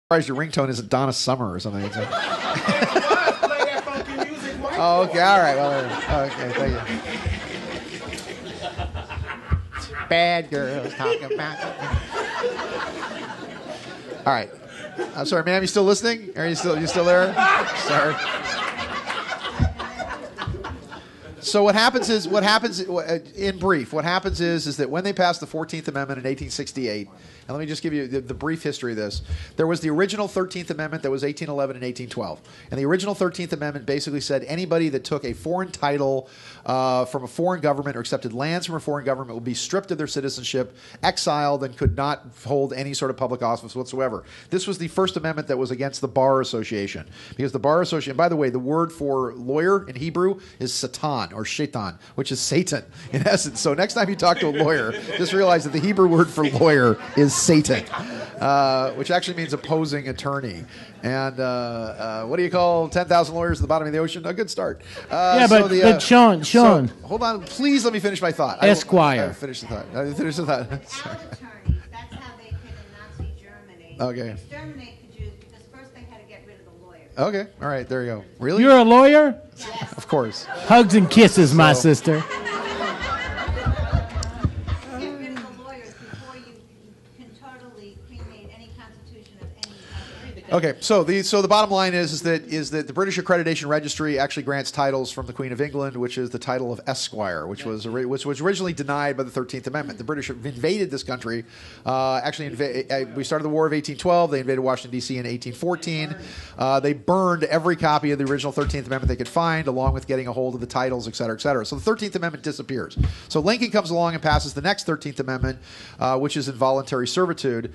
surprised your ringtone isn't Donna Summer or something. Play that funky music, white Oh, okay, boy. all right. Well, okay, thank you. Bad girls talking about. All right. I'm sorry, ma'am. You still listening? Are you still there? Sorry. So what happens in brief, what happens is that when they passed the 14th Amendment in 1868, and let me just give you the brief history of this. There was the original 13th Amendment that was 1811 and 1812. And the original 13th Amendment basically said anybody that took a foreign title from a foreign government or accepted lands from a foreign government would be stripped of their citizenship, exiled, and could not hold any sort of public office whatsoever. This was the first amendment that was against the Bar Association. Because the Bar Association, by the way, the word for lawyer in Hebrew is satan or shaitan, which is Satan in essence. So next time you talk to a lawyer, just realize that the Hebrew word for lawyer is Satan, which actually means opposing attorney. And what do you call 10,000 lawyers at the bottom of the ocean? A good start. But Sean. So, hold on, please let me finish my thought. Esquire. I finish the thought. Finish the thought. Without attorneys, that's how they could, in Nazi Germany, Okay. exterminate the Jews, because first they had to get rid of the lawyers. Okay, all right, there you go. Really? You're a lawyer? Of course. Hugs and kisses, my sister. Get rid of the lawyers before you can totally cremate any constitution of any other. Okay, so the bottom line is that the British Accreditation Registry actually grants titles from the Queen of England, which is the title of Esquire, which was originally denied by the 13th Amendment. The British invaded this country. We started the War of 1812. They invaded Washington D.C. in 1814. They burned every copy of the original 13th Amendment they could find, along with getting a hold of the titles, et cetera, et cetera. So the 13th Amendment disappears. So Lincoln comes along and passes the next 13th Amendment, which is involuntary servitude.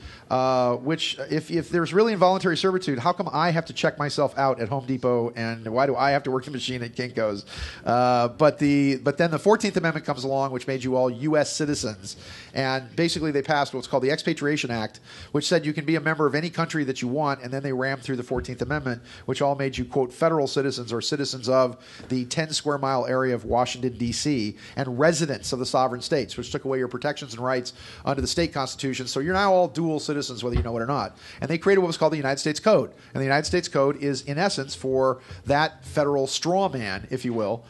Which, if there's really involuntary servitude, how come I have to check myself out at Home Depot, and why do I have to work the machine at Kinko's? But then the 14th Amendment comes along, which made you all U.S. citizens, and basically they passed what's called the Expatriation Act, which said you can be a member of any country that you want, and then they rammed through the 14th Amendment, which all made you, quote, federal citizens or citizens of the 10 square mile area of Washington, D.C., and residents of the sovereign states, which took away your protections and rights under the state constitution. So you're now all dual citizens, whether you know it or not. And they created what was called the United States Code. And the United States Code is, in essence, for that federal straw man, if you will,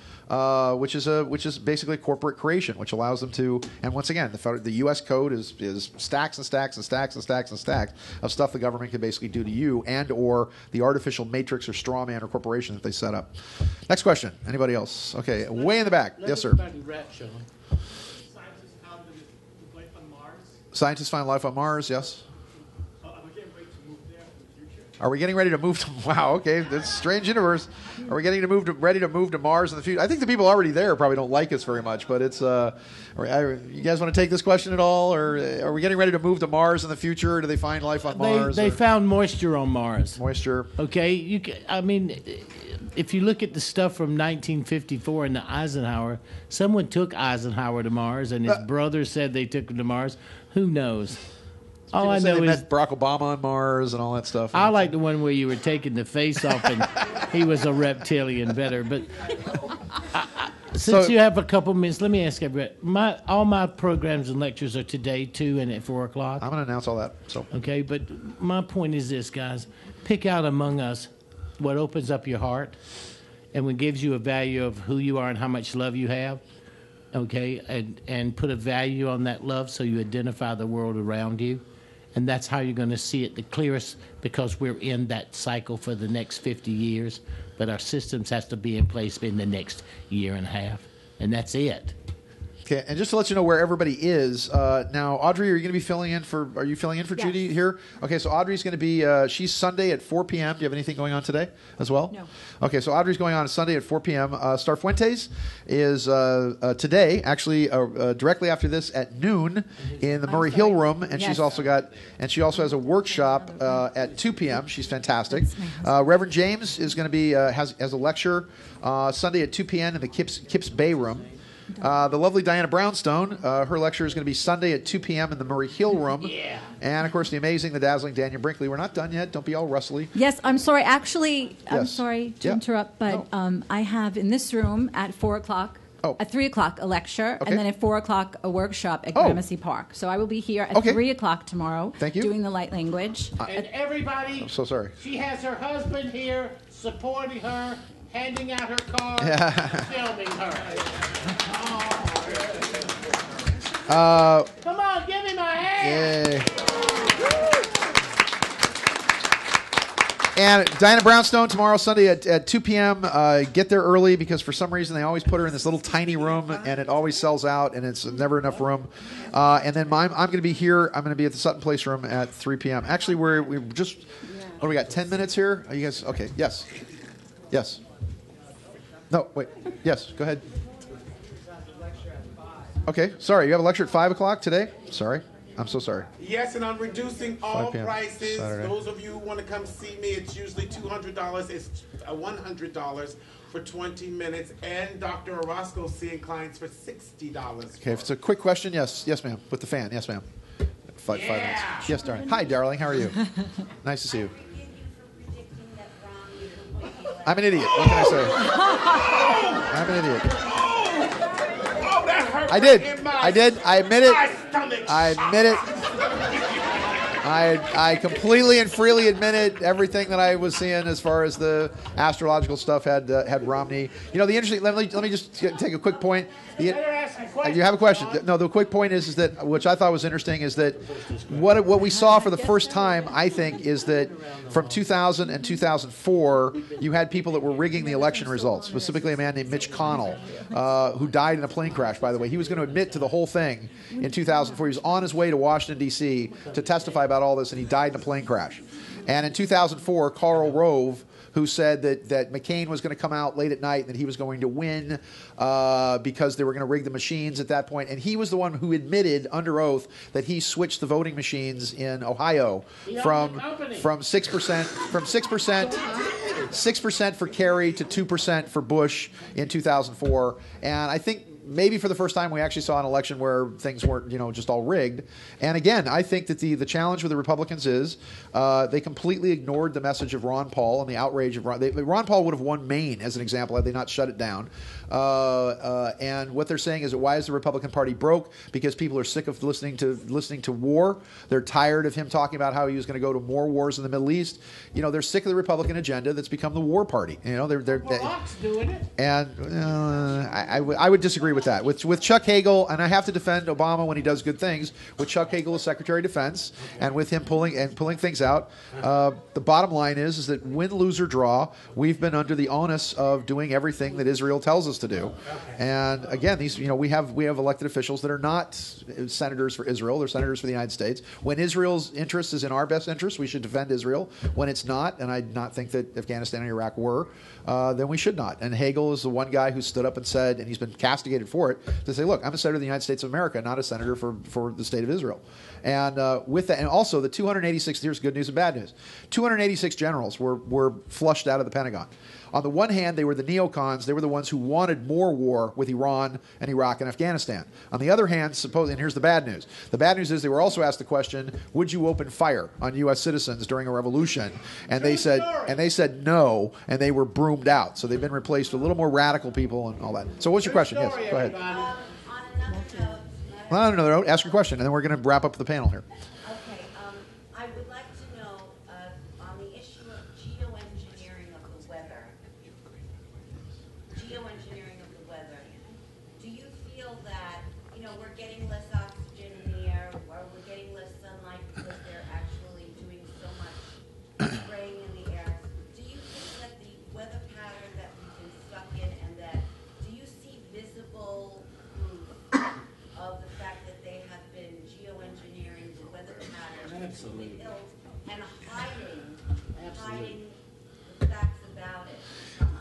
which is basically corporate creation, which allows them to. And once again, the U.S. Code is stacks and stacks and stacks and stacks and stacks of stuff the government can basically do to you, and or the artificial matrix or straw man or corporation that they set up. Next question. Anybody else? Okay, way in the back. Yes, sir. Scientists find life on Mars. Yes. Are we getting ready to move to? Wow, okay, that's a strange universe. Are we ready to move to Mars in the future? I think the people already there probably don't like us very much, but it's. You guys want to take this question at all, or are we getting ready to move to Mars in the future? Or do they find life on Mars? They found moisture on Mars. Moisture. Okay, if you look at the stuff from 1954 in the Eisenhower, someone took Eisenhower to Mars, and his brother said they took him to Mars. Who knows? All I know is met Barack Obama on Mars and all that stuff. I like the one where you were taking the face off and he was a reptilian better. But since you have a couple minutes, let me ask everybody. All my programs and lectures are today, 2 and at 4 o'clock. I'm going to announce all that. Okay, but my point is this, guys. Pick out among us what opens up your heart and what gives you a value of who you are and how much love you have. Okay, and put a value on that love so you identify the world around you. And that's how you're going to see it the clearest, because we're in that cycle for the next 50 years. But our systems has to be in place in the next year and a half. And that's it. Okay, and just to let you know where everybody is, now, Audrey, are you going to be filling in for Yes. Judy here? Okay, so Audrey's going to be, she's Sunday at 4 p.m. Do you have anything going on today as well? No. Okay, so Audrey's going on Sunday at 4 p.m. Star Fuentes is today, actually, directly after this at noon in the Murray Hill Room, and Yes. she also has a workshop at 2 p.m. She's fantastic. Reverend James is going to be, has a lecture Sunday at 2 p.m. in the Kips Bay Room. The lovely Diana Brownstone, her lecture is going to be Sunday at 2 p.m. in the Murray Hill Room. Yeah. And, of course, the amazing, the dazzling Daniel Brinkley. We're not done yet. Don't be all rustly. Yes, I'm sorry. Actually, I'm Yes. sorry to Yeah. interrupt, but I have in this room at 4 o'clock Oh. At 3 o'clock, a lecture, Okay. and then at 4 o'clock, a workshop at Oh. Gramercy Park. So I will be here at Okay. 3 o'clock tomorrow. Thank you. Doing the light language. And everybody, I'm so sorry. she has her husband here supporting her, handing out her card, filming her. Come on, give me my hand. Yay. And Diana Brownstone tomorrow, Sunday at 2 p.m. Get there early because for some reason they always put her in this little tiny room and it always sells out and it's never enough room. And then I'm going to be here. I'm going to be at the Sutton Place room at 3 p.m. Actually, we just, what do we got, 10 minutes here? Are you guys, okay, yes. Yes. No, wait. Yes, go ahead. Okay, sorry. You have a lecture at 5 o'clock today? Sorry. I'm so sorry. Yes, and I'm reducing all 5 p.m. prices. Saturday. Those of you who want to come see me, it's usually $200. It's $100 for 20 minutes. And Dr. Orozco's seeing clients for $60. Okay, if it's a quick question, yes, ma'am. With the fan, yes, ma'am. 5 minutes. Yes, darling. Hi, darling. How are you? Nice to see you. I'm an idiot. What can I say? I'm an idiot. Oh, that hurt. I did. in my- I admit it. my stomach. I admit it. I completely and freely admit it. Everything that I was seeing as far as the astrological stuff had Romney. You know, the interesting. Let me just take a quick point. Better ask a question. You have a question? No, the quick point is that, which I thought was interesting, is that what we saw for the first time, I think, is that from 2000 and 2004, you had people that were rigging the election results, specifically a man named Mitch Connell, who died in a plane crash, by the way. He was going to admit to the whole thing in 2004. He was on his way to Washington, D.C. to testify about all this, and he died in a plane crash. And in 2004, Karl Rove, who said that McCain was going to come out late at night and that he was going to win because they were going to rig the machines at that point. And he was the one who admitted under oath that he switched the voting machines in Ohio from 6% for Kerry to 2% for Bush in 2004. And I think maybe for the first time we actually saw an election where things weren't, just all rigged. And again, I think that the challenge with the Republicans is they completely ignored the message of Ron Paul and the outrage of Ron Paul would have won Maine, as an example, had they not shut it down. And what they're saying is that why is the Republican Party broke? Because people are sick of listening to war. They're tired of him talking about how he was going to go to more wars in the Middle East. They're sick of the Republican agenda that's become the war party. Barack's doing it. And I would disagree with that. With Chuck Hagel, and I have to defend Obama when he does good things, with Chuck Hagel as Secretary of Defense, and with him pulling things out, the bottom line is that win, lose, or draw, we've been under the onus of doing everything that Israel tells us to do. And again, we have elected officials that are not senators for Israel; they're senators for the United States. When Israel's interest is in our best interest, we should defend Israel. When it's not, and I do not think that Afghanistan and Iraq were, then we should not. And Hagel is the one guy who stood up and said, and he's been castigated for it, to say, look, I'm a senator of the United States of America, not a senator for the state of Israel. And with that, and also the 286, here's good news and bad news. 286 generals were flushed out of the Pentagon. On the one hand, they were the neocons. They were the ones who wanted more war with Iran and Iraq and Afghanistan. On the other hand, and here's the bad news. The bad news is they were also asked the question, would you open fire on U.S. citizens during a revolution? And they said no, and they were broomed out. So they've been replaced with a little more radical people and all that. So what's your question? Yes, go ahead. On another note, On another note, ask your question, and then we're going to wrap up the panel here. okay, I would like to know on the issue of geoengineering of the weather. Geoengineering of the weather. Do you feel that we're getting less oxygen in the air, or we're getting less sunlight because they're actually doing so much spraying in the air? Do you think that the weather pattern that we've been stuck in, and that do you see visible proof of the fact that they have been geoengineering the weather pattern to the hills and hiding the facts about it?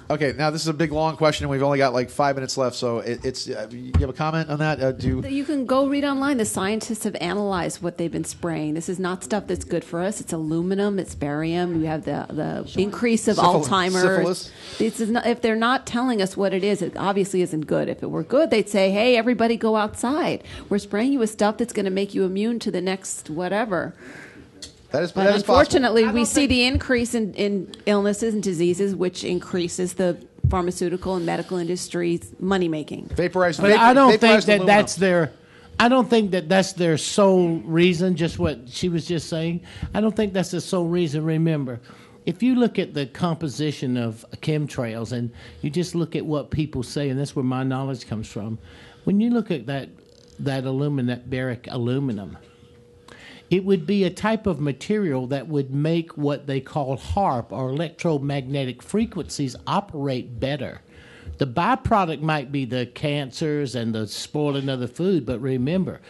Okay, now this is a big, long question, and we've only got like 5 minutes left. So it's. You have a comment on that? You can go read online. The scientists have analyzed what they've been spraying. This is not stuff that's good for us. It's aluminum. It's barium. We have the increase of Alzheimer's. Syphilis. This is not, if they're not telling us what it is, it obviously isn't good. If it were good, they'd say, "Hey, everybody, go outside. We're spraying you with stuff that's going to make you immune to the next whatever." That is But possible. unfortunately, we see the increase in illnesses and diseases, which increases the pharmaceutical and medical industries money making. Vaporized. But I don't think vaporized that aluminum. that's their. I don't think that that's their sole reason. Just what she was just saying. I don't think that's the sole reason. Remember, if you look at the composition of chemtrails and you just look at what people say, and that's where my knowledge comes from. When you look at that aluminum, that baric aluminum, it would be a type of material that would make what they call HAARP, or electromagnetic frequencies, operate better. The byproduct might be the cancers and the spoiling of the food, but remember,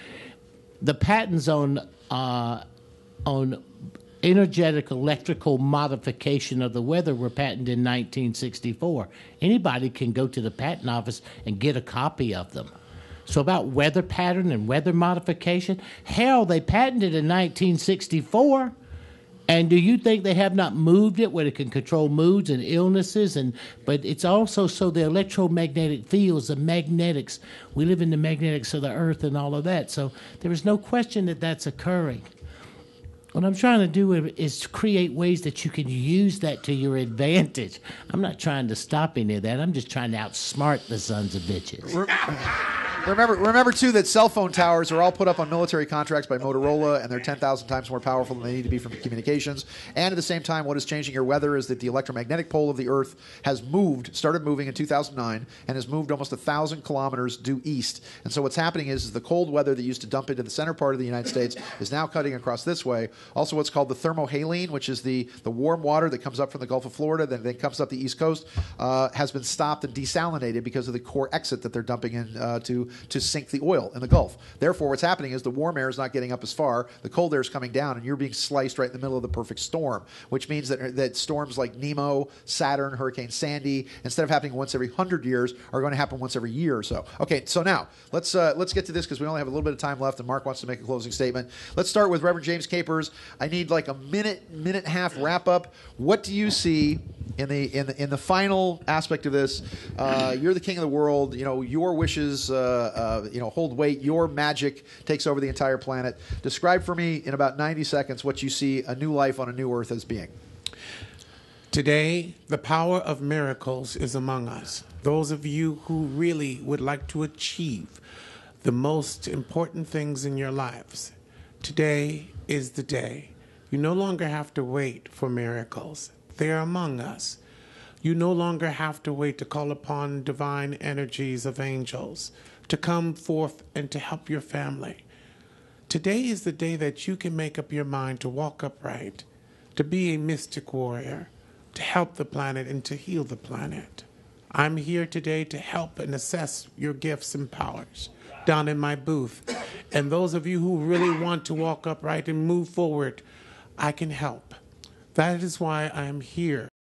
the patents on energetic electrical modification of the weather were patented in 1964. Anybody can go to the patent office and get a copy of them. So about weather pattern and weather modification, hell, they patented in 1964. And do you think they have not moved it where it can control moods and illnesses? But it's also so the electromagnetic fields, the magnetics, we live in the magnetics of the earth and all of that. So there is no question that that's occurring. What I'm trying to do is create ways that you can use that to your advantage. I'm not trying to stop any of that. I'm just trying to outsmart the sons of bitches. Remember too that cell phone towers are all put up on military contracts by Motorola, and they're 10,000 times more powerful than they need to be for communications. And at the same time, what is changing your weather is that the electromagnetic pole of the Earth has started moving in 2009, and has moved almost 1,000 kilometers due east. And so what's happening is the cold weather that used to dump into the center part of the United States is now cutting across this way. Also, what's called the thermohaline, which is the warm water that comes up from the Gulf of Florida, then comes up the East Coast, has been stopped and desalinated because of the core exit that they're dumping in to sink the oil in the Gulf. Therefore, what's happening is the warm air is not getting up as far, the cold air is coming down, and you're being sliced right in the middle of the perfect storm, which means that storms like Nemo, Saturn, Hurricane Sandy, instead of happening once every 100 years, are going to happen once every year or so. Okay, so now let's get to this because we only have a little bit of time left, and Mark wants to make a closing statement. Let's start with Reverend James Capers. I need like a minute and a half wrap up. What do you see in the final aspect of this? You're the king of the world. You know, your wishes hold weight. Your magic takes over the entire planet. Describe for me in about 90 seconds what you see a new life on a new earth as being. Today, the power of miracles is among us. Those of you who really would like to achieve the most important things in your lives, today is the day. You no longer have to wait for miracles. They are among us. You no longer have to wait to call upon divine energies of angels to come forth and to help your family. Today is the day that you can make up your mind to walk upright, to be a mystic warrior, to help the planet and to heal the planet. I'm here today to help and assess your gifts and powers down in my booth. And those of you who really want to walk upright and move forward, I can help. That is why I am here